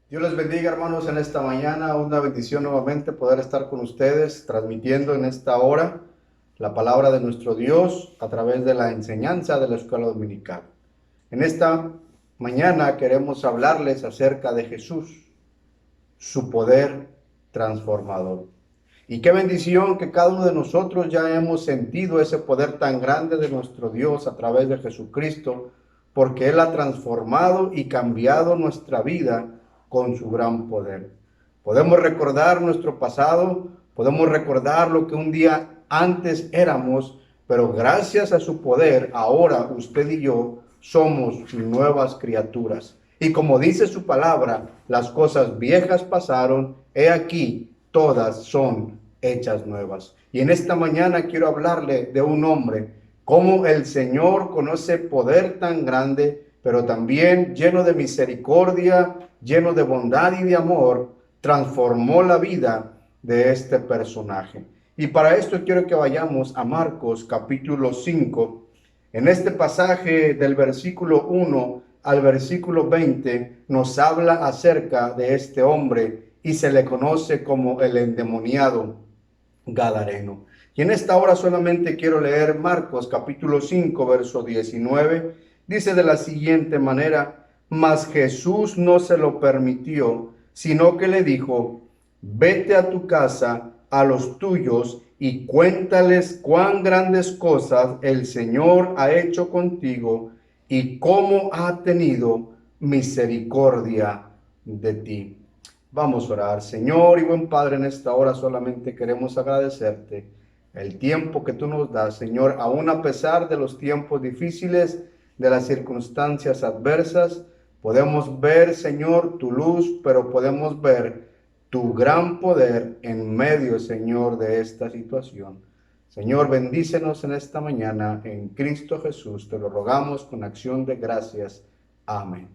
Dios les bendiga, hermanos, en esta mañana. Una bendición nuevamente poder estar con ustedes, transmitiendo en esta hora la palabra de nuestro Dios a través de la enseñanza de la escuela dominical. En esta mañana queremos hablarles acerca de Jesús, su poder transformador. Y qué bendición que cada uno de nosotros ya hemos sentido ese poder tan grande de nuestro Dios a través de Jesucristo, porque Él ha transformado y cambiado nuestra vida con su gran poder. Podemos recordar nuestro pasado, podemos recordar lo que un día antes éramos, pero gracias a su poder, ahora usted y yo somos nuevas criaturas. Y como dice su palabra, las cosas viejas pasaron, he aquí, todas son hechas nuevas. Y en esta mañana quiero hablarle de un hombre, cómo el Señor conoce poder tan grande, pero también lleno de misericordia, lleno de bondad y de amor, transformó la vida de este personaje. Y para esto quiero que vayamos a Marcos capítulo 5. En este pasaje del versículo 1 al versículo 20 nos habla acerca de este hombre y se le conoce como el endemoniado gadareno. Y en esta hora solamente quiero leer Marcos capítulo 5 verso 19. Dice de la siguiente manera: mas Jesús no se lo permitió, sino que le dijo: vete a tu casa, a los tuyos, y cuéntales cuán grandes cosas el Señor ha hecho contigo y cómo ha tenido misericordia de ti. Vamos a orar. Señor y buen Padre, en esta hora solamente queremos agradecerte el tiempo que tú nos das, Señor, aún a pesar de los tiempos difíciles, de las circunstancias adversas. Podemos ver, Señor, tu luz, pero podemos ver tu gran poder en medio, Señor, de esta situación. Señor, bendícenos en esta mañana en Cristo Jesús. Te lo rogamos con acción de gracias. Amén.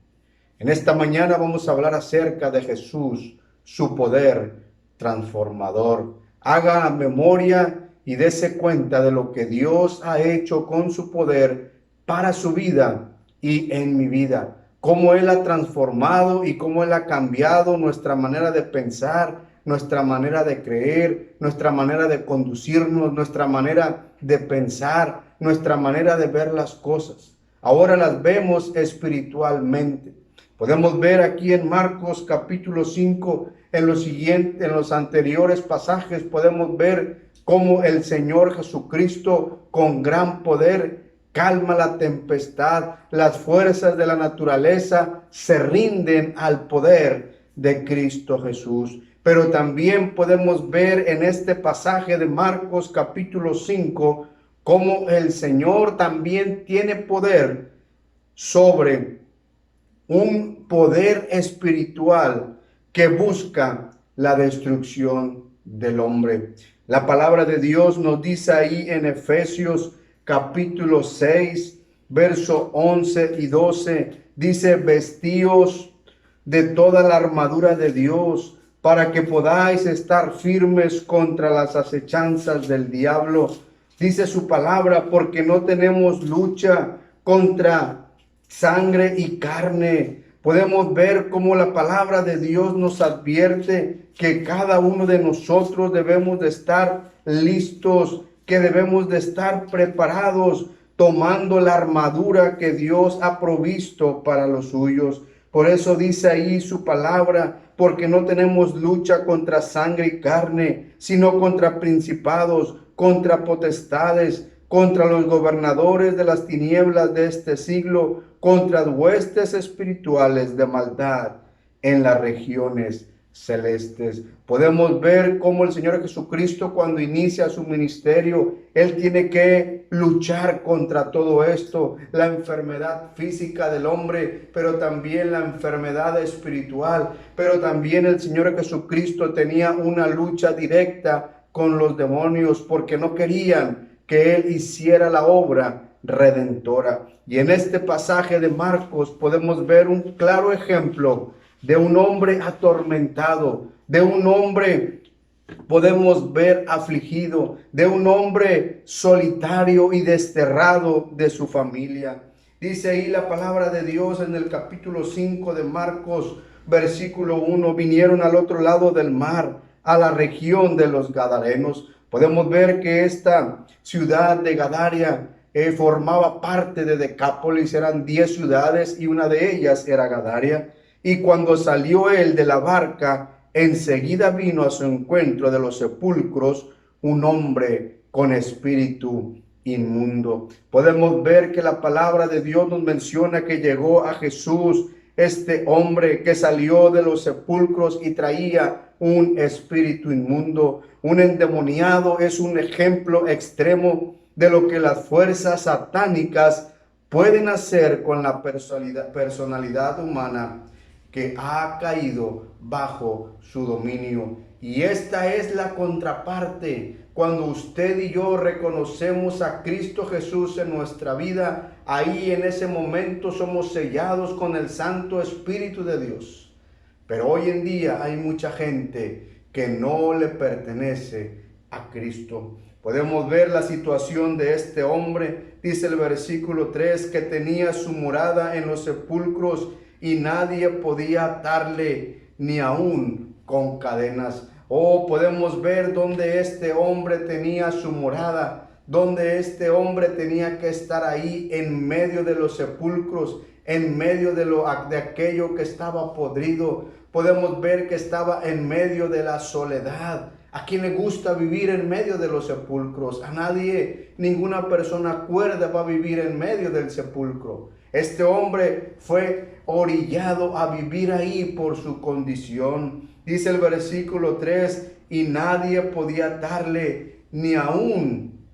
En esta mañana vamos a hablar acerca de Jesús, su poder transformador. Haga memoria y dése cuenta de lo que Dios ha hecho con su poder para su vida y en mi vida. Cómo Él ha transformado y cómo Él ha cambiado nuestra manera de pensar, nuestra manera de creer, nuestra manera de conducirnos, nuestra manera de pensar, nuestra manera de ver las cosas. Ahora las vemos espiritualmente. Podemos ver aquí en Marcos capítulo 5, en los anteriores pasajes, podemos ver cómo el Señor Jesucristo con gran poder calma la tempestad. Las fuerzas de la naturaleza se rinden al poder de Cristo Jesús. Pero también podemos ver en este pasaje de Marcos capítulo 5 cómo el Señor también tiene poder sobre un poder espiritual que busca la destrucción del hombre. La palabra de Dios nos dice ahí en Efesios capítulo 6, verso 11 y 12, dice: vestíos de toda la armadura de Dios para que podáis estar firmes contra las acechanzas del diablo. Dice su palabra, porque no tenemos lucha contra sangre y carne. Podemos ver cómo la palabra de Dios nos advierte que cada uno de nosotros debemos de estar listos, que debemos de estar preparados, tomando la armadura que Dios ha provisto para los suyos. Por eso dice ahí su palabra: porque no tenemos lucha contra sangre y carne, sino contra principados, contra potestades, contra los gobernadores de las tinieblas de este siglo, contra huestes espirituales de maldad en las regiones celestes. Podemos ver cómo el Señor Jesucristo, cuando inicia su ministerio, Él tiene que luchar contra todo esto, la enfermedad física del hombre, pero también la enfermedad espiritual. Pero también el Señor Jesucristo tenía una lucha directa con los demonios, porque no querían que Él hiciera la obra redentora. Y en este pasaje de Marcos podemos ver un claro ejemplo de un hombre atormentado, de un hombre, podemos ver, afligido, de un hombre solitario y desterrado de su familia. Dice ahí la palabra de Dios en el capítulo 5 de Marcos: Versículo 1, vinieron al otro lado del mar, a la región de los Gadarenos. Podemos ver que esta ciudad de Gadaria formaba parte de Decápolis, eran 10 ciudades y una de ellas era Gadaria. Y cuando salió él de la barca, enseguida vino a su encuentro de los sepulcros un hombre con espíritu inmundo. Podemos ver que la palabra de Dios nos menciona que llegó a Jesús este hombre que salió de los sepulcros y traía un espíritu inmundo. Un endemoniado es un ejemplo extremo de lo que las fuerzas satánicas pueden hacer con la personalidad humana que ha caído bajo su dominio. Y esta es la contraparte. Cuando usted y yo reconocemos a Cristo Jesús en nuestra vida, ahí en ese momento somos sellados con el Santo Espíritu de Dios. Pero hoy en día hay mucha gente que no le pertenece a Cristo. Podemos ver la situación de este hombre, dice el versículo 3, que tenía su morada en los sepulcros y nadie podía atarle ni aún con cadenas. Podemos ver donde este hombre tenía su morada, donde este hombre tenía que estar ahí en medio de los sepulcros, en medio de aquello que estaba podrido. Podemos ver que estaba en medio de la soledad. ¿A quién le gusta vivir en medio de los sepulcros? A nadie, ninguna persona cuerda va a vivir en medio del sepulcro. Este hombre fue orillado a vivir ahí por su condición. Dice el versículo 3, y nadie podía atarle ni aún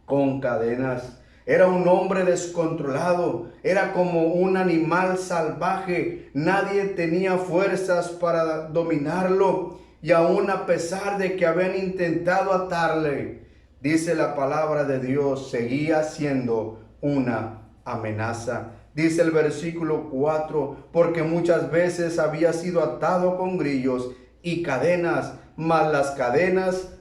con cadenas. Era un hombre descontrolado, era como un animal salvaje. Nadie tenía fuerzas para dominarlo. Y aún a pesar de que habían intentado atarle, dice la palabra de Dios, seguía siendo una amenaza. Dice el versículo 4, porque muchas veces había sido atado con grillos y cadenas, mas las cadenas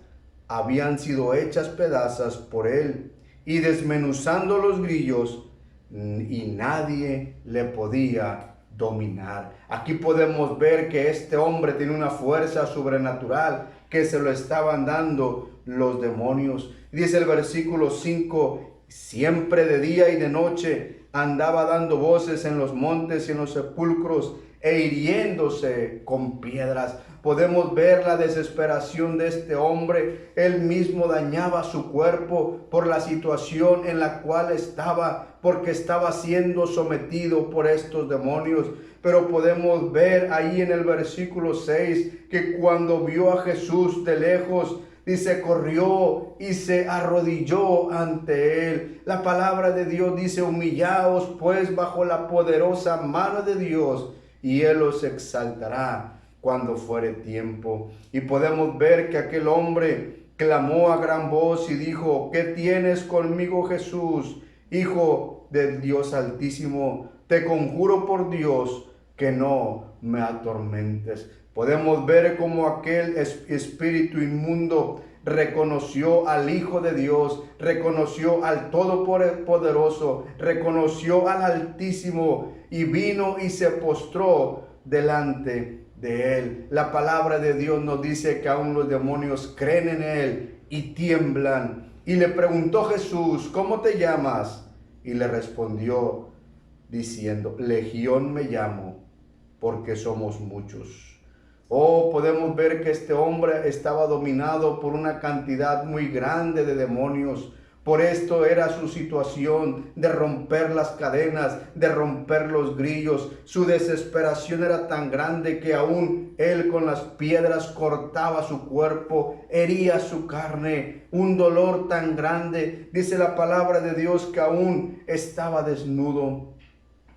habían sido hechas pedazos por él, y desmenuzando los grillos, y nadie le podía dominar. Aquí podemos ver que este hombre tiene una fuerza sobrenatural que se lo estaban dando los demonios. Dice el versículo 5, siempre de día y de noche andaba dando voces en los montes y en los sepulcros e hiriéndose con piedras. Podemos ver la desesperación de este hombre. Él mismo dañaba su cuerpo por la situación en la cual estaba, porque estaba siendo sometido por estos demonios. Pero podemos ver ahí en el versículo 6 que cuando vio a Jesús de lejos, dice, corrió y se arrodilló ante él. La palabra de Dios dice, humillaos pues bajo la poderosa mano de Dios, y él os exaltará cuando fuere tiempo. Y podemos ver que aquel hombre clamó a gran voz y dijo, ¿qué tienes conmigo, Jesús, Hijo del Dios Altísimo? Te conjuro por Dios que no me atormentes. Podemos ver cómo aquel espíritu inmundo reconoció al Hijo de Dios, reconoció al Todopoderoso, reconoció al Altísimo y vino y se postró delante de él. La palabra de Dios nos dice que aún los demonios creen en él y tiemblan. Y le preguntó Jesús, ¿cómo te llamas? Y le respondió diciendo, Legión me llamo, porque somos muchos. Podemos ver que este hombre estaba dominado por una cantidad muy grande de demonios. Por esto era su situación de romper las cadenas, de romper los grillos. Su desesperación era tan grande que aún él con las piedras cortaba su cuerpo, hería su carne. Un dolor tan grande, dice la palabra de Dios, que aún estaba desnudo.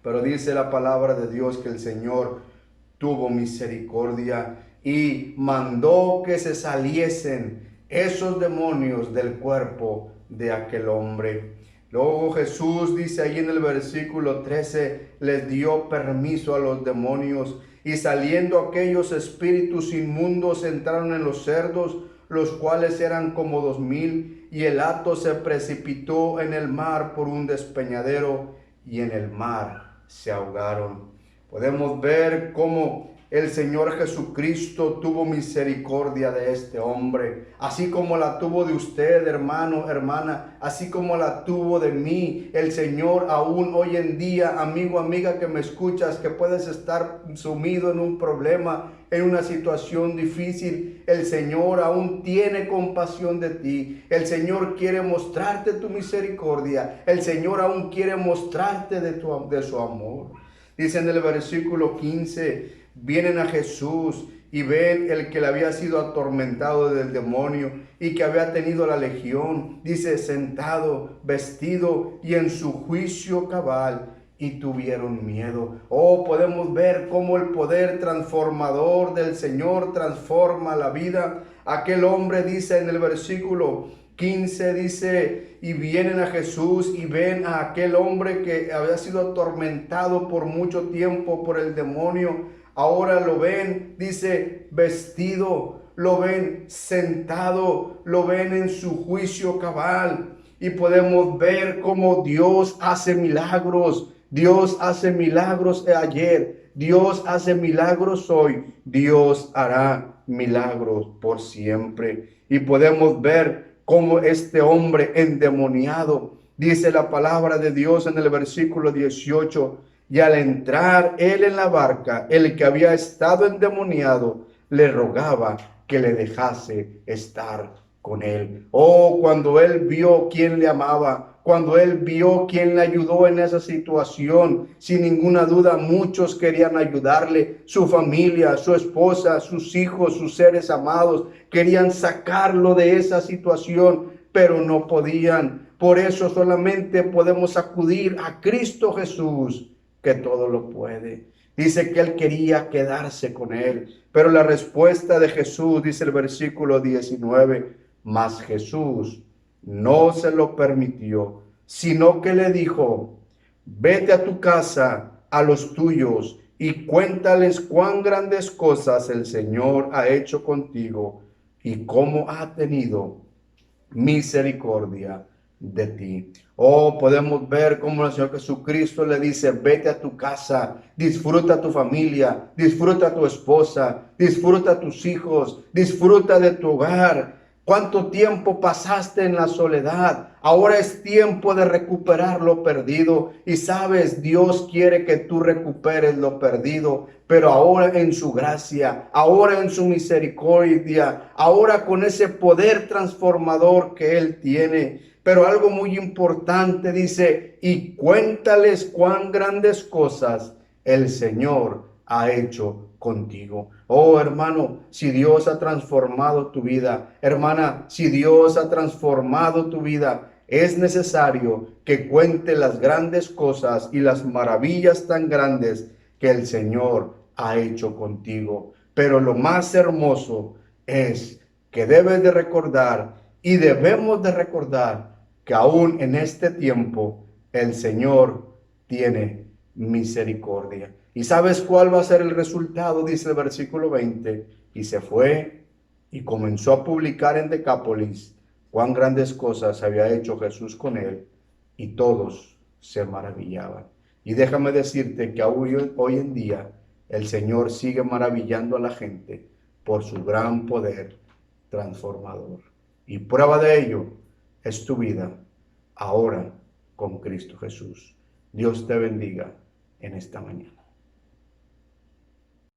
Pero dice la palabra de Dios que el Señor tuvo misericordia y mandó que se saliesen esos demonios del cuerpo de aquel hombre. Luego Jesús dice ahí en el versículo 13, les dio permiso a los demonios, y saliendo aquellos espíritus inmundos entraron en los cerdos, los cuales eran como 2000, y el hato se precipitó en el mar por un despeñadero, y en el mar se ahogaron. Podemos ver cómo el Señor Jesucristo tuvo misericordia de este hombre, así como la tuvo de usted, hermano, hermana, así como la tuvo de mí. El Señor aún hoy en día, amigo, amiga que me escuchas, que puedes estar sumido en un problema, en una situación difícil, el Señor aún tiene compasión de ti. El Señor quiere mostrarte tu misericordia. El Señor aún quiere mostrarte de su amor. Dice en el versículo 15, vienen a Jesús y ven el que le había sido atormentado del demonio y que había tenido la legión, dice, sentado, vestido y en su juicio cabal, y tuvieron miedo. Oh, podemos ver cómo el poder transformador del Señor transforma la vida. Aquel hombre dice en el versículo 15, dice, y vienen a Jesús y ven a aquel hombre que había sido atormentado por mucho tiempo por el demonio. Ahora lo ven, dice, vestido, lo ven sentado, lo ven en su juicio cabal. Y podemos ver cómo Dios hace milagros. Dios hace milagros ayer, Dios hace milagros hoy, Dios hará milagros por siempre. Y podemos ver cómo este hombre endemoniado, dice la palabra de Dios en el versículo 18, y al entrar él en la barca, el que había estado endemoniado le rogaba que le dejase estar con él. Oh, cuando él vio quién le amaba, cuando él vio quién le ayudó en esa situación, sin ninguna duda muchos querían ayudarle, su familia, su esposa, sus hijos, sus seres amados, querían sacarlo de esa situación, pero no podían. Por eso solamente podemos acudir a Cristo Jesús, que todo lo puede. Dice que él quería quedarse con él, pero la respuesta de Jesús, dice el versículo 19, mas Jesús no se lo permitió, sino que le dijo, vete a tu casa, a los tuyos, y cuéntales cuán grandes cosas el Señor ha hecho contigo y cómo ha tenido misericordia de ti. Oh, podemos ver cómo el Señor Jesucristo le dice, vete a tu casa, disfruta a tu familia, disfruta a tu esposa, disfruta a tus hijos, disfruta de tu hogar. ¿Cuánto tiempo pasaste en la soledad? Ahora es tiempo de recuperar lo perdido. Y sabes, Dios quiere que tú recuperes lo perdido, pero ahora en su gracia, ahora en su misericordia, ahora con ese poder transformador que Él tiene. Pero algo muy importante dice, y cuéntales cuán grandes cosas el Señor ha hecho contigo. Oh, hermano, si Dios ha transformado tu vida, hermana, si Dios ha transformado tu vida, es necesario que cuente las grandes cosas y las maravillas tan grandes que el Señor ha hecho contigo. Pero lo más hermoso es que debes de recordar y debemos de recordar que aún en este tiempo el Señor tiene misericordia. ¿Y sabes cuál va a ser el resultado? Dice el versículo 20. Y se fue y comenzó a publicar en Decápolis cuán grandes cosas había hecho Jesús con él, y todos se maravillaban. Y déjame decirte que hoy en día el Señor sigue maravillando a la gente por su gran poder transformador. Y prueba de ello es tu vida ahora con Cristo Jesús. Dios te bendiga en esta mañana.